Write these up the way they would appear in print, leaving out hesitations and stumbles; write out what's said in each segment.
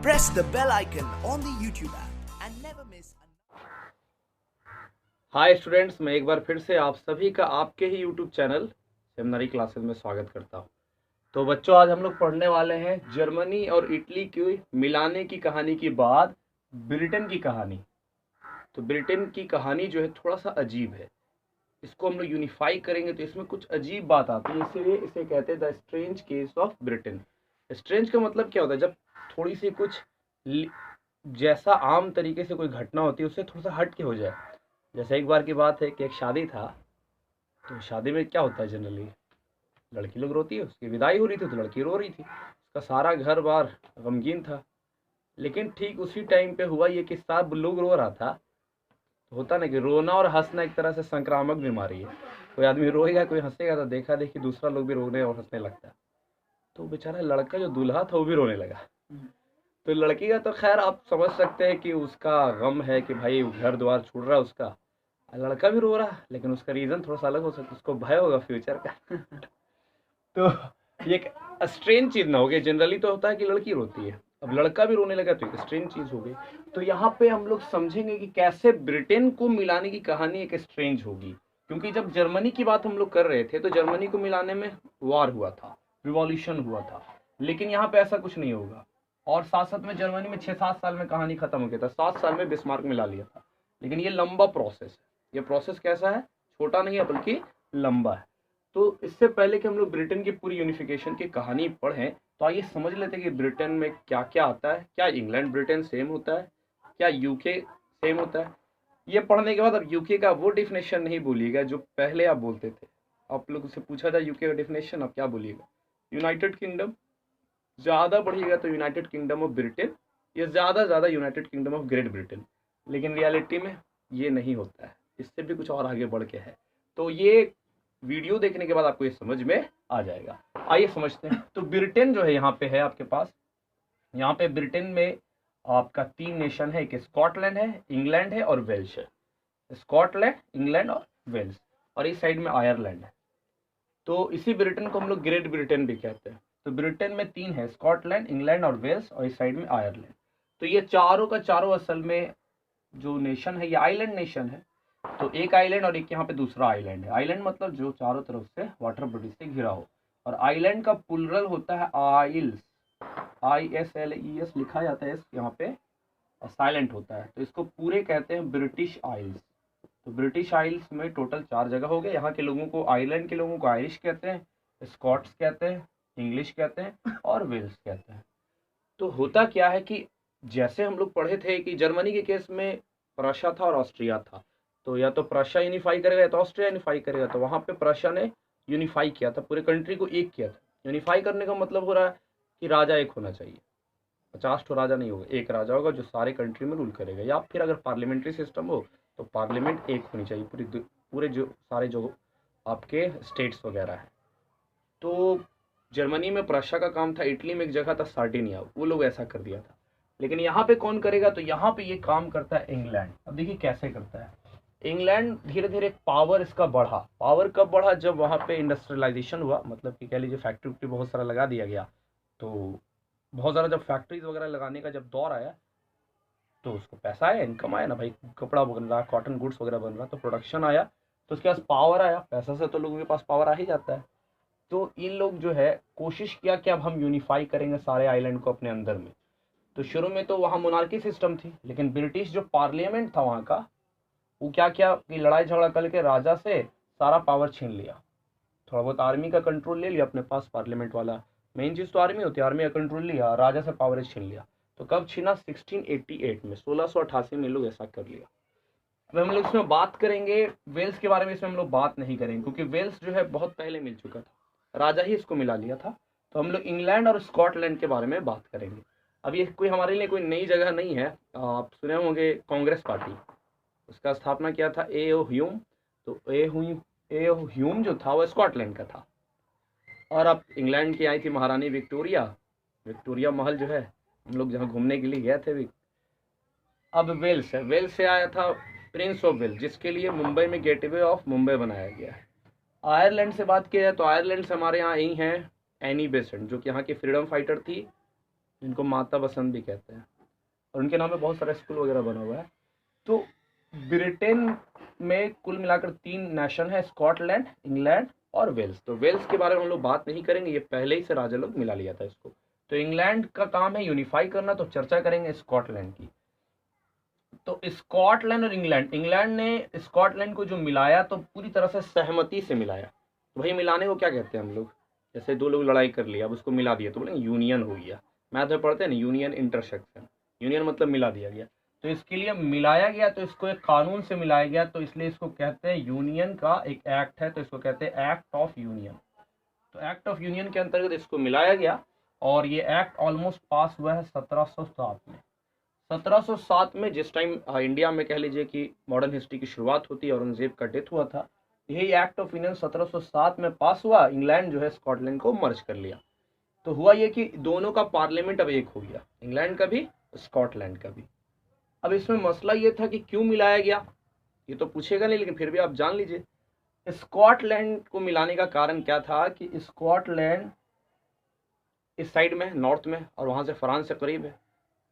Press the bell icon on the YouTube app and never miss. Hi students, मैं एक बार फिर से आप सभी का आपके ही यूट्यूब चैनल सेमिनरी क्लासेस में स्वागत करता हूं। तो बच्चों, आज हम लोग पढ़ने वाले हैं जर्मनी और इटली की मिलाने की कहानी के बाद ब्रिटेन की कहानी। तो ब्रिटेन की कहानी जो है थोड़ा सा अजीब है। इसको हम लोग यूनिफाई करेंगे तो इसमें कुछ अजीब बात आती है, इसीलिए इसे कहते हैं the strange case of Britain. Strange का मतलब क्या होता है? जब थोड़ी सी कुछ जैसा आम तरीके से कोई घटना होती है उससे थोड़ा सा हट के हो जाए। जैसे एक बार की बात है कि एक शादी था, तो शादी में क्या होता है जनरली, लड़की लोग रोती है। उसकी विदाई हो रही थी तो लड़की रो रही थी, उसका सारा घर बार गमगीन था। लेकिन ठीक उसी टाइम पे हुआ ये कि सब लोग रो रहा था। तो होता ना कि रोना और हंसना एक तरह से संक्रामक बीमारी है। कोई आदमी रोएगा, कोई हंसेगा, तो देखा देखी दूसरा लोग भी रोने और हंसने लगता है। तो बेचारा लड़का जो दूल्हा था वो भी रोने लगा। तो लड़की का तो खैर आप समझ सकते हैं कि उसका गम है कि भाई घर द्वार छूट रहा है उसका। लड़का भी रो रहा है, लेकिन उसका रीज़न थोड़ा सा अलग हो सकता है, उसको भय होगा फ्यूचर का। तो ये एक स्ट्रेंज चीज़ ना हो गई। जनरली तो होता है कि लड़की रोती है, अब लड़का भी रोने लगा तो एक स्ट्रेंज चीज़ हो गई। तो यहाँ पे हम लोग समझेंगे कि कैसे ब्रिटेन को मिलाने की कहानी एक स्ट्रेंज होगी। क्योंकि जब जर्मनी की बात हम लोग कर रहे थे तो जर्मनी को मिलाने में वॉर हुआ था, रिवॉल्यूशन हुआ था। लेकिन यहाँ पे ऐसा कुछ नहीं होगा। और साथ साथ में जर्मनी में 6-7 साल में कहानी खत्म हो गया था, 7 साल में बिस्मार्क मिला लिया था। लेकिन ये लंबा प्रोसेस है। ये प्रोसेस कैसा है? छोटा नहीं है बल्कि लंबा है। तो इससे पहले कि हम लोग ब्रिटेन की पूरी यूनिफिकेशन की कहानी पढ़ें, तो आइए समझ लेते हैं कि ब्रिटेन में क्या क्या आता है। क्या इंग्लैंड ब्रिटेन सेम होता है? क्या यूके सेम होता है? ये पढ़ने के बाद अब यूके का वो डिफिनेशन नहीं बोलिएगा जो पहले आप बोलते थे। आप लोग से पूछा जाए यूके का डिफिनेशन, आप क्या बोलिएगा? United kingdom. ज़्यादा पढ़िएगा तो यूनाइटेड किंगडम ऑफ ब्रिटेन, या ज़्यादा United kingdom of great Britain. लेकिन रियलिटी में ये नहीं होता है, इससे भी कुछ और आगे बढ़ के है। तो ये वीडियो देखने के बाद आपको ये समझ में आ जाएगा। आइए समझते हैं। तो ब्रिटेन जो है यहाँ पे है आपके पास। यहाँ पे ब्रिटेन में आपका 3 नेशन है, एक स्कॉटलैंड है, इंग्लैंड है और वेल्स है। स्कॉटलैंड, इंग्लैंड और वेल्स, और इस साइड में आयरलैंड है। तो इसी ब्रिटेन को हम लोग ग्रेट ब्रिटेन भी कहते हैं। तो ब्रिटेन में 3 है, स्कॉटलैंड, इंग्लैंड और वेल्स, और इस साइड में आयरलैंड। तो ये चारों का चारों असल में जो नेशन है ये आइलैंड नेशन है। तो एक आइलैंड और एक यहाँ पे दूसरा आइलैंड है। आइलैंड मतलब जो चारों तरफ से वाटर बॉडी से घिरा हो। और आइलैंड का प्लुरल होता है आइल्स, ISLES लिखा जाता है यहाँ पे, साइलेंट होता है। तो इसको पूरे कहते हैं ब्रिटिश आइल्स। तो ब्रिटिश आइल्स में टोटल 4 जगह हो गए। यहाँ के लोगों को, आइलैंड के लोगों को आयरिश कहते हैं, स्कॉट्स कहते हैं, इंग्लिश कहते हैं और वेल्स कहते हैं। तो होता क्या है कि जैसे हम लोग पढ़े थे कि जर्मनी के केस में प्रशा था और ऑस्ट्रिया था। तो या तो प्रशा यूनिफाई करेगा या तो ऑस्ट्रिया यूनिफाई करेगा। तो वहाँ पे प्रशा ने यूनिफाई किया था, पूरे कंट्री को एक किया था। यूनिफाई करने का मतलब हो रहा है कि राजा एक होना चाहिए। 50 ठो राजा नहीं होगा, एक राजा होगा जो सारे कंट्री में रूल करेगा। या फिर अगर पार्लियामेंट्री सिस्टम हो तो पार्लियामेंट एक होनी चाहिए, पूरे जो सारे जो आपके स्टेट्स वगैरह हैं। तो जर्मनी में प्रशा का काम था। इटली में एक जगह था सार्डिनिया, वो लोग ऐसा कर दिया था। लेकिन यहाँ पे कौन करेगा? तो यहाँ पे ये काम करता है इंग्लैंड। अब देखिए कैसे करता है। इंग्लैंड धीरे धीरे पावर इसका बढ़ा। पावर कब बढ़ा? जब वहाँ पे इंडस्ट्रियलाइजेशन हुआ, मतलब कि कह लीजिए फैक्ट्री वैक्ट्री बहुत सारा लगा दिया गया। तो बहुत सारा जब फैक्ट्रीज वगैरह लगाने का जब दौर आया तो उसको पैसा आया, इनकम आया ना भाई, कपड़ा बन रहा, कॉटन गुड्स वगैरह बन रहा, तो प्रोडक्शन आया, तो उसके पास पावर आया। पैसा से तो लोगों के पास पावर आ ही जाता है। तो इन लोग जो है कोशिश किया कि अब हम यूनिफाई करेंगे सारे आइलैंड को अपने अंदर में। तो शुरू में तो वहाँ मोनार्की सिस्टम थी, लेकिन ब्रिटिश जो पार्लियामेंट था वहाँ का, वो क्या किया कि लड़ाई झगड़ा करके राजा से सारा पावर छीन लिया। थोड़ा बहुत आर्मी का कंट्रोल ले लिया अपने पास, पार्लियामेंट वाला। मेन चीज़ तो आर्मी होती है, आर्मी का कंट्रोल लिया, राजा से पावर छीन लिया। तो कब छीना? 1688 में, 1688 में लोग ऐसा कर लिया। अब हम लोग इसमें बात करेंगे वेल्स के बारे में। इसमें हम लोग बात नहीं करेंगे क्योंकि वेल्स जो है बहुत पहले मिल चुका था, राजा ही इसको मिला लिया था। तो हम लोग इंग्लैंड और स्कॉटलैंड के बारे में बात करेंगे। अब ये कोई हमारे लिए कोई नई जगह नहीं है। आप सुने होंगे कांग्रेस पार्टी, उसका स्थापना किया था A.O. ह्यूम। तो A.O. ह्यूम जो था वो स्कॉटलैंड का था। और अब इंग्लैंड की आई थी महारानी विक्टोरिया। विक्टोरिया महल जो है, हम लोग जहाँ घूमने के लिए गए थे भी। अब वेल्स है, वेल्स से आया था प्रिंस ऑफ वेल्स, जिसके लिए मुंबई में गेटवे ऑफ मुंबई बनाया गया है। आयरलैंड से बात की जाए तो आयरलैंड से हमारे यहाँ आई हैं एनी बेसेंट, जो कि यहाँ की फ्रीडम फाइटर थी। इनको माता बसंत भी कहते हैं, और उनके नाम पे बहुत सारा स्कूल वगैरह बना हुआ है। तो ब्रिटेन में कुल मिलाकर 3 नेशन है, स्कॉटलैंड, इंग्लैंड और वेल्स। तो वेल्स के बारे में हम लोग बात नहीं करेंगे, ये पहले ही से राजा लोग मिला लिया था इसको। तो इंग्लैंड का काम है यूनिफाई करना, तो चर्चा करेंगे स्कॉटलैंड की। तो स्कॉटलैंड और इंग्लैंड, इंग्लैंड ने स्कॉटलैंड को जो मिलाया तो पूरी तरह से सहमति से मिलाया। तो भाई मिलाने को क्या कहते हैं हम लोग, जैसे 2 लोग लड़ाई कर लिया, अब उसको मिला दिया तो बोलेंगे यूनियन हो गया। मैथ में पढ़ते हैं ना, यूनियन इंटरसेक्शन, यूनियन मतलब मिला दिया गया। तो इसके लिए मिलाया गया, तो इसको एक कानून से मिलाया गया, तो इसलिए इसको कहते हैं यूनियन का एक एक्ट है, तो इसको कहते हैं एक्ट ऑफ यूनियन। तो एक्ट ऑफ यूनियन के अंतर्गत इसको मिलाया गया, और ये एक्ट ऑलमोस्ट पास हुआ है 1707 में। 1707 में जिस टाइम इंडिया में कह लीजिए कि मॉडर्न हिस्ट्री की शुरुआत होती है, औरंगजेब का डेथ हुआ था, यही एक्ट ऑफ यूनियन 1707 में पास हुआ। इंग्लैंड जो है स्कॉटलैंड को मर्ज कर लिया। तो हुआ ये कि दोनों का पार्लियामेंट अब एक हो गया, इंग्लैंड का भी, स्कॉटलैंड का भी। अब इसमें मसला ये था कि क्यों मिलाया गया, ये तो पूछेगा नहीं, लेकिन फिर भी आप जान लीजिए। स्कॉटलैंड को मिलाने का कारण क्या था कि स्कॉटलैंड इस साइड में, नॉर्थ में, और वहाँ से फ्रांस से करीब है।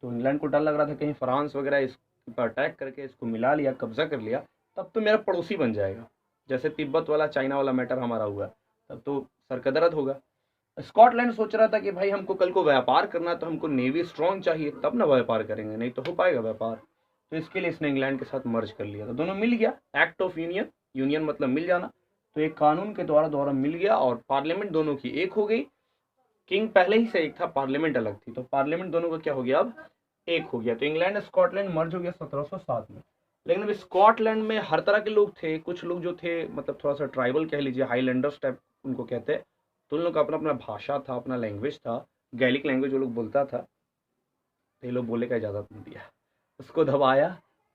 तो इंग्लैंड को डर लग रहा था कहीं फ्रांस वगैरह इस पर अटैक करके इसको मिला लिया, कब्जा कर लिया, तब तो मेरा पड़ोसी बन जाएगा। जैसे तिब्बत वाला चाइना वाला मैटर हमारा हुआ, तब तो सरकदरद होगा। स्कॉटलैंड सोच रहा था कि भाई हमको कल को व्यापार करना है, तो हमको नेवी स्ट्रांग चाहिए, तब ना व्यापार करेंगे, नहीं तो हो पाएगा व्यापार। तो इसके लिए इसने इंग्लैंड के साथ मर्ज कर लिया, तो दोनों मिल गया। एक्ट ऑफ यूनियन, यूनियन मतलब मिल जाना, तो एक कानून के द्वारा मिल गया, और पार्लियामेंट दोनों की एक हो गई। किंग पहले ही से एक था, पार्लियामेंट अलग थी, तो पार्लियामेंट दोनों का क्या हो गया, अब एक हो गया। तो इंग्लैंड स्कॉटलैंड मर्ज हो गया 1707 में। लेकिन अब स्कॉटलैंड में हर तरह के लोग थे, कुछ लोग जो थे मतलब थोड़ा सा ट्राइबल कह लीजिए, हाईलैंडर्स टाइप उनको कहते हैं। तो उन लोग का अपना अपना भाषा था, अपना लैंग्वेज था, गैलिक लैंग्वेज वो लोग बोलता था। तो ये लोग बोले का इजाज़त नहीं दिया, उसको दबाया,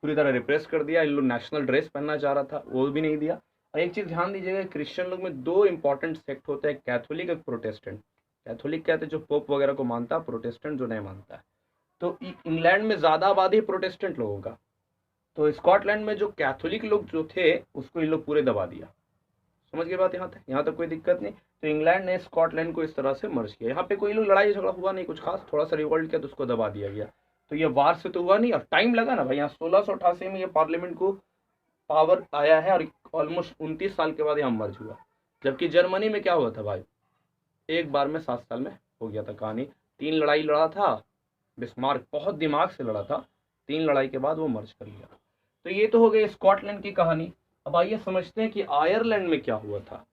पूरी तरह रिप्रेस कर दिया। इन लोग नेशनल ड्रेस पहनना चाह रहा था, वो भी नहीं दिया। और एक चीज़ ध्यान दीजिएगा, क्रिश्चियन लोग में 2 इंपॉर्टेंट सेक्ट होते हैं, कैथोलिक और प्रोटेस्टेंट। कैथोलिक कहते हैं जो पोप वगैरह को मानता है, प्रोटेस्टेंट जो नहीं मानता है। तो इंग्लैंड में ज़्यादा आबादी प्रोटेस्टेंट लोगों का, तो स्कॉटलैंड में जो कैथोलिक लोग जो थे उसको इन लोग पूरे दबा दिया। समझ गए बात, यहाँ तक कोई दिक्कत नहीं। तो इंग्लैंड ने स्कॉटलैंड को इस तरह से मर्ज किया। यहाँ पे कोई लोग लड़ाई झगड़ा हुआ नहीं कुछ खास, थोड़ा सा रिवॉल्ट किया तो उसको दबा दिया गया। तो ये वार से तो हुआ नहीं, और टाइम लगा ना भाई, यहाँ 1688 में ये पार्लियामेंट को पावर आया है, और ऑलमोस्ट 29 साल के बाद यहाँ मर्ज हुआ। जबकि जर्मनी में क्या हुआ था भाई, एक बार में 7 साल में हो गया था कहानी। 3 लड़ाई लड़ा था, बिस्मार्क बहुत दिमाग से लड़ा था, 3 लड़ाई के बाद वो मर्ज कर लिया। तो ये तो हो गई स्कॉटलैंड की कहानी। अब आइए समझते हैं कि आयरलैंड में क्या हुआ था।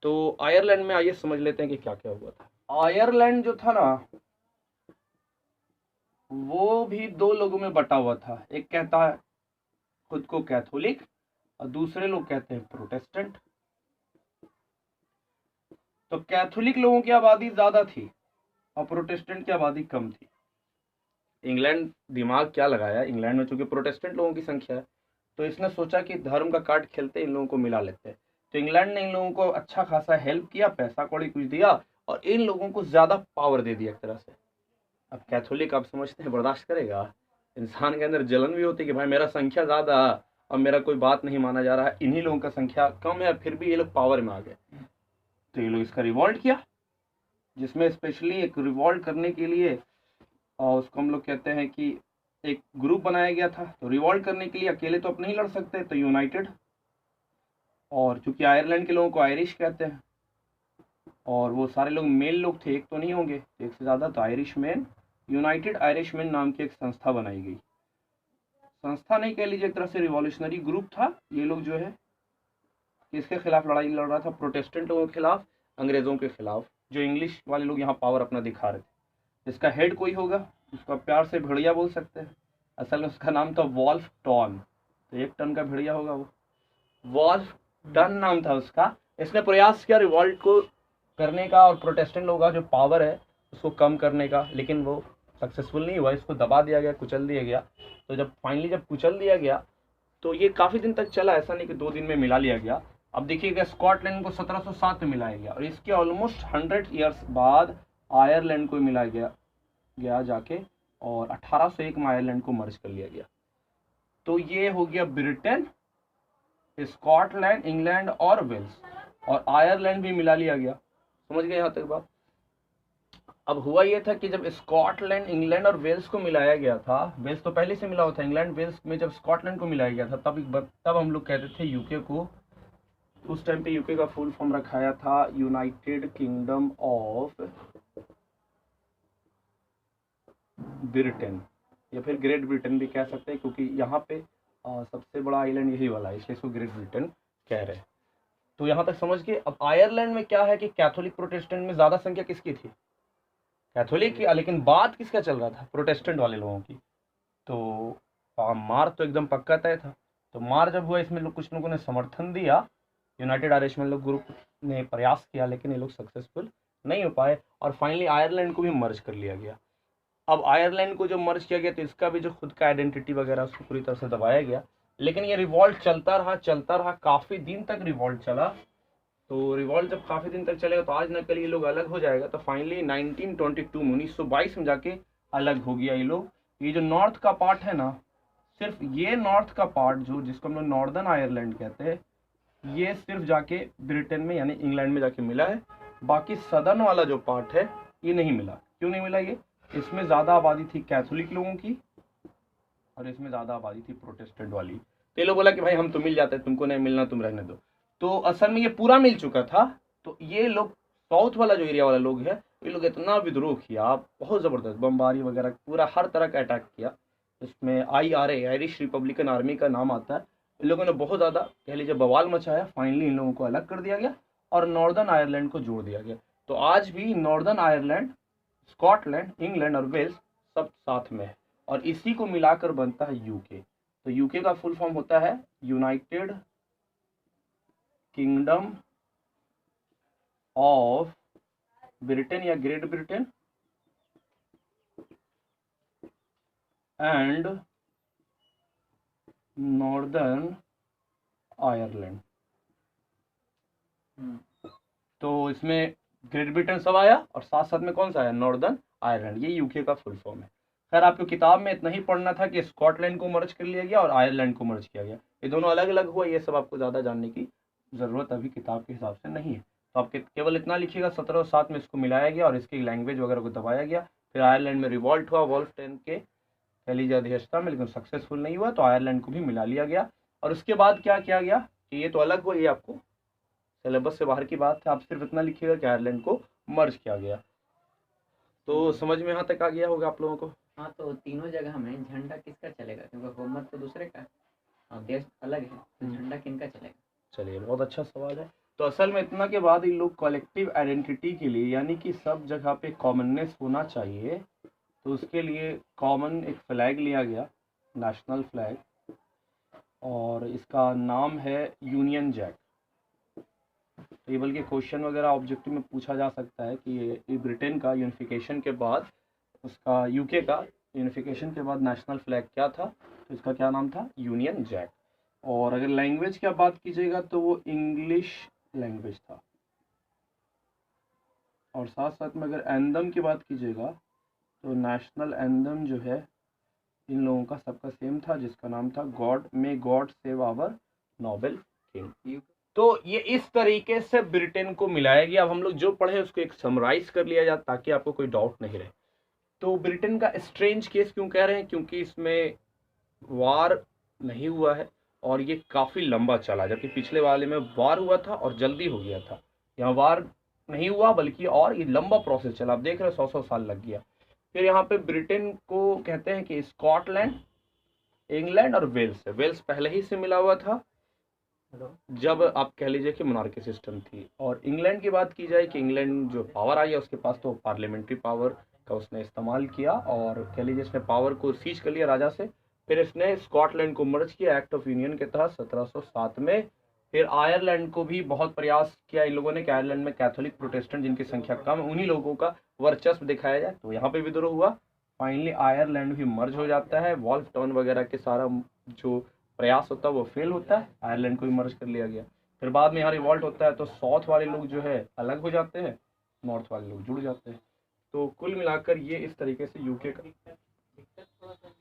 तो आयरलैंड में आइए समझ लेते हैं कि क्या क्या हुआ था। आयरलैंड जो था ना, वो भी 2 लोगों में बटा हुआ था। एक कहता है खुद को कैथोलिक, और दूसरे लोग कहते हैं प्रोटेस्टेंट। तो कैथोलिक लोगों की आबादी ज्यादा थी और प्रोटेस्टेंट की आबादी कम थी। इंग्लैंड दिमाग क्या लगाया, इंग्लैंड में चूंकि प्रोटेस्टेंट लोगों की संख्या है, तो इसने सोचा कि धर्म का कार्ड खेलते इन लोगों को मिला लेते हैं। तो इंग्लैंड ने इन लोगों को अच्छा खासा हेल्प किया, पैसा कौड़ी कुछ दिया, और इन लोगों को ज्यादा पावर दे दिया एक तरह से। अब कैथोलिक आप समझते हैं बर्दाश्त करेगा, इंसान के अंदर जलन भी होती है कि भाई मेरा संख्या ज्यादा और मेरा कोई बात नहीं माना जा रहा है, इन्हीं लोगों का संख्या कम है, फिर भी ये लोग पावर में आ गए। तो ये लोग इसका रिवॉल्ट किया, जिसमें स्पेशली एक रिवॉल्ट करने के लिए और उसको हम लोग कहते हैं कि एक ग्रुप बनाया गया था। तो रिवॉल्ट करने के लिए अकेले तो आप नहीं लड़ सकते, तो यूनाइटेड, और चूंकि आयरलैंड के लोगों को आयरिश कहते हैं, और वो सारे लोग मेल लोग थे, एक तो नहीं होंगे, एक से ज़्यादा, तो Irish man, United Irish man नाम की एक संस्था बनाई गई। संस्था नहीं कह लीजिए, एक तरह से रिवॉल्यूशनरी ग्रुप था। ये लोग जो है किसके खिलाफ लड़ाई लड़ रहा था, प्रोटेस्टेंट लोगों के खिलाफ, अंग्रेज़ों के खिलाफ, जो इंग्लिश वाले लोग यहाँ पावर अपना दिखा रहे थे। इसका हेड कोई होगा, उसका प्यार से भेड़िया बोल सकते हैं, असल में उसका नाम था वॉल्फ टॉन। तो 1 टन का भेड़िया होगा वो, वॉल्फ टन नाम था उसका। इसने प्रयास किया रिवॉल्ट को करने का और प्रोटेस्टेंट लोगों का जो पावर है उसको कम करने का, लेकिन वो सक्सेसफुल नहीं हुआ, इसको दबा दिया गया, कुचल दिया गया। तो जब फाइनली जब कुचल दिया गया तो ये काफ़ी दिन तक चला, ऐसा नहीं कि 2 दिन में मिला लिया गया। अब देखिएगा स्कॉटलैंड को 1707 में मिलाया गया, और इसके ऑलमोस्ट 100 ईयर्स बाद आयरलैंड को मिलाया गया जाके, और 1801 में आयरलैंड को मर्ज कर लिया गया। तो ये हो गया ब्रिटेन, स्कॉटलैंड, इंग्लैंड और वेल्स, और आयरलैंड भी मिला लिया गया। समझ गए यहाँ तक बात। अब हुआ ये था कि जब स्कॉटलैंड, इंग्लैंड और वेल्स को मिलाया गया था, वेल्स तो पहले से मिला हुआ था, इंग्लैंड वेल्स में जब स्कॉटलैंड को मिलाया गया था तब हम लोग कहते थे यूके को, उस टाइम पे यूके का फुल फॉर्म रखाया था यूनाइटेड किंगडम ऑफ ब्रिटेन, या फिर ग्रेट ब्रिटेन भी कह सकते हैं, क्योंकि यहाँ पे सबसे बड़ा आइलैंड यही वाला है, इसलिए इसको ग्रेट ब्रिटेन कह रहे हैं। तो यहाँ तक समझ के। अब आयरलैंड में क्या है कि कैथोलिक प्रोटेस्टेंट में ज़्यादा संख्या किसकी थी, कैथोलिक की, लेकिन बात किसका चल रहा था, प्रोटेस्टेंट वाले लोगों की। तो मार तो एकदम पक्का तय था। तो मार जब हुआ, इसमें कुछ लोगों ने समर्थन दिया, यूनाइटेड आयरिशमैन लोग ग्रुप ने प्रयास किया, लेकिन ये लोग सक्सेसफुल नहीं हो पाए, और फाइनली आयरलैंड को भी मर्ज कर लिया गया। अब आयरलैंड को जब मर्ज किया गया तो इसका भी जो खुद का आइडेंटिटी वगैरह उसको पूरी तरह से दबाया गया, लेकिन ये रिवॉल्ट चलता रहा, काफ़ी दिन तक रिवॉल्ट चला। तो रिवॉल्ट जब काफ़ी दिन तक चलेगा तो आज न कल ये लोग अलग हो जाएगा। तो फाइनली 1922 में 1922 में जाके अलग हो गया ये लोग। ये जो नॉर्थ का पार्ट है ना, सिर्फ ये नॉर्थ का पार्ट जो जिसको हम लोग नॉर्दर्न आयरलैंड कहते हैं, ये सिर्फ जाके ब्रिटेन में यानी इंग्लैंड में जाके मिला है। बाकी सदर्न वाला जो पार्ट है ये नहीं मिला। क्यों नहीं मिला? ये इसमें ज़्यादा आबादी थी कैथोलिक लोगों की और इसमें ज़्यादा आबादी थी प्रोटेस्टेंट वाली। तो ये लोग बोला कि भाई हम तो मिल जाते हैं, तुमको नहीं मिलना, तुम रहने दो। तो असल में ये पूरा मिल चुका था। तो ये लोग साउथ वाला जो एरिया वाला लोग है, ये लोग इतना विद्रोह किया, बहुत ज़बरदस्त, बमबारी वगैरह पूरा हर तरह का अटैक किया। इसमें IRA आयरिश रिपब्लिकन आर्मी का नाम आता है। इन लोगों ने बहुत ज़्यादा कह लीजिए बवाल मचाया। फाइनली इन लोगों को अलग कर दिया गया और नॉर्दर्न आयरलैंड को जोड़ दिया गया। तो आज भी नॉर्दर्न आयरलैंड, स्कॉटलैंड, इंग्लैंड और वेल्स सब साथ में है, और इसी को मिलाकर बनता है यूके। तो यूके का फुल फॉर्म होता है यूनाइटेड किंगडम ऑफ ब्रिटेन या great Britain and northern Ireland. तो इसमें ग्रेट ब्रिटेन सब आया और साथ साथ में कौन सा आया, नॉर्दर्न आयरलैंड। ये यूके का फुल फॉर्म है। खैर आपको किताब में इतना ही पढ़ना था कि स्कॉटलैंड को मर्ज कर लिया गया और आयरलैंड को मर्ज किया गया, ये दोनों अलग अलग हुआ। ये सब आपको ज़्यादा जानने की ज़रूरत अभी किताब के हिसाब से नहीं है। तो आप केवल इतना लिखिएगा 1707 में इसको मिलाया गया और इसकी लैंग्वेज वगैरह को दबाया गया। फिर आयरलैंड में रिवॉल्ट हुआ वोल्फ 10 के कह लीजिए अध्यक्षता में, लेकिन सक्सेसफुल नहीं हुआ, तो आयरलैंड को भी मिला लिया गया। और उसके बाद क्या किया गया कि ये तो अलग हुआ, ये आपको सिलेबस से बाहर की बात है, आप सिर्फ इतना लिखिएगा कि आयरलैंड को मर्ज किया गया। तो समझ में यहाँ तक आ गया होगा आप लोगों को। हाँ, तो तीनों जगह में झंडा किसका चलेगा, क्योंकि हुकूमत तो दूसरे का और देश अलग है, तो झंडा किनका चलेगा? चलिए, बहुत अच्छा सवाल है। तो असल में इतना के बाद इन लोग कलेक्टिव आइडेंटिटी के लिए, यानी कि सब जगह पे कॉमननेस होना चाहिए, तो उसके लिए कॉमन एक फ्लैग लिया गया, नेशनल फ्लैग, और इसका नाम है यूनियन जैक। तो ये बल्कि क्वेश्चन वगैरह ऑब्जेक्टिव में पूछा जा सकता है कि ये ब्रिटेन का यूनिफिकेशन के बाद, उसका यूके का यूनिफिकेशन के बाद नेशनल फ्लैग क्या था, तो इसका क्या नाम था, यूनियन जैक। और अगर लैंग्वेज की बात कीजिएगा तो वो इंग्लिश लैंग्वेज था। और साथ साथ में अगर एंथम की बात कीजिएगा तो नेशनल एंथम जो है इन लोगों का सबका सेम था, जिसका नाम था God may God save our noble king. तो ये इस तरीके से ब्रिटेन को मिलाया गया। अब हम लोग जो पढ़े उसको एक समराइज कर लिया जाए ताकि आपको कोई डाउट नहीं रहे। तो ब्रिटेन का स्ट्रेंज केस क्यों कह रहे हैं, क्योंकि इसमें वार नहीं हुआ है और ये काफ़ी लंबा चला, जबकि पिछले वाले में वार हुआ था और जल्दी हो गया था। यहाँ वार नहीं हुआ बल्कि और ये लंबा प्रोसेस चला। आप देख रहे हो 100 साल लग गया। फिर यहाँ पे ब्रिटेन को कहते हैं कि स्कॉटलैंड, इंग्लैंड और वेल्स है। वेल्स पहले ही से मिला हुआ था जब आप कह लीजिए कि मोनार्की सिस्टम थी। और इंग्लैंड की बात की जाए कि इंग्लैंड जो पावर आई है उसके पास तो पार्लियामेंट्री पावर का उसने इस्तेमाल किया और कह लीजिए इसने पावर को सीज कर लिया राजा से। फिर इसने स्कॉटलैंड को मर्ज किया एक्ट ऑफ यूनियन के तहत 1707 में। फिर आयरलैंड को भी बहुत प्रयास किया इन लोगों ने कि आयरलैंड में कैथोलिक प्रोटेस्टेंट जिनकी संख्या कम है उन्हीं लोगों का वर्चस्व दिखाया जाए, तो यहाँ पे विद्रोह हुआ। फाइनली आयरलैंड भी मर्ज हो जाता है। वॉल्फ टाउन वगैरह के सारा जो प्रयास होता है वो फेल होता है, आयरलैंड को भी मर्ज कर लिया गया। फिर बाद में यहाँ रिवॉल्ट होता है तो साउथ वाले लोग जो है अलग हो जाते हैं, नॉर्थ वाले लोग जुड़ जाते हैं। तो कुल मिलाकर ये इस तरीके से यूके का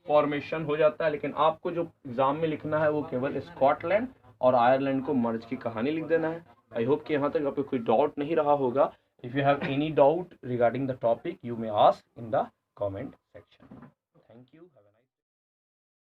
फॉर्मेशन हो जाता है। लेकिन आपको जो एग्जाम में लिखना है वो केवल स्कॉटलैंड और आयरलैंड को मर्ज की कहानी लिख देना है। आई होप कि यहाँ तक आपको कोई डाउट नहीं रहा होगा If you have any doubt regarding the topic, you may ask in the comment section.